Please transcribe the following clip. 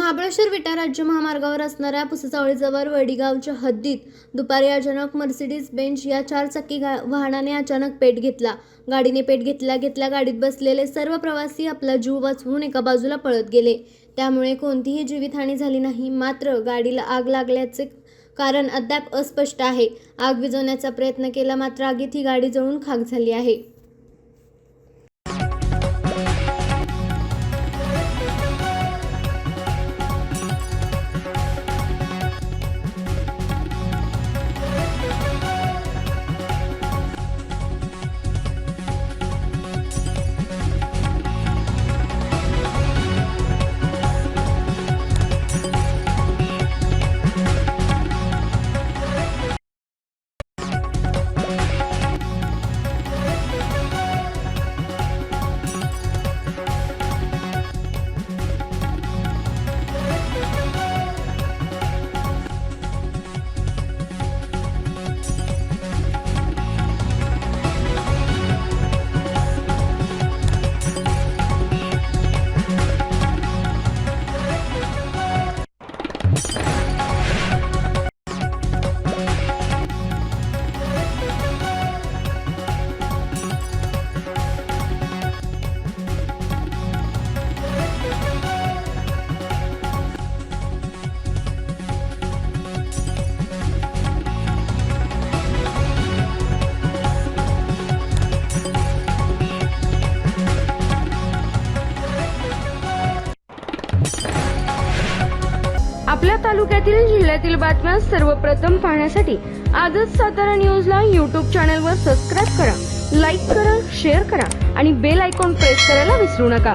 महाबळेश्वर विटा राज्य महामार्गावर असणाऱ्या पुसचावळीजवळ वडीगावच्या हद्दीत दुपारी अचानक मर्सिडीज बेंच या चारचाकी वाहनाने अचानक पेट घेतला। गाडीने पेट घेतल्या गाडीत बसलेले सर्व प्रवासी आपला जीव वाचवून एका बाजूला पळत गेले। त्यामुळे कोणतीही जीवितहानी झाली नाही, मात्र गाडीला आग लागल्याचे कारण अद्याप अस्पष्ट आहे। आग विझवण्याचा प्रयत्न केला, मात्र आगीत ही गाडी जळून खाक झाली आहे। आपल्या तालुक्यातील जिल्ह्यातील बातम्या सर्वप्रथम पाहण्यासाठी आजच सातारा न्यूजला YouTube चॅनलवर सबस्क्राइब करा, लाईक करा, शेअर करा आणि बेल आयकॉन प्रेस करायला विसरू नका।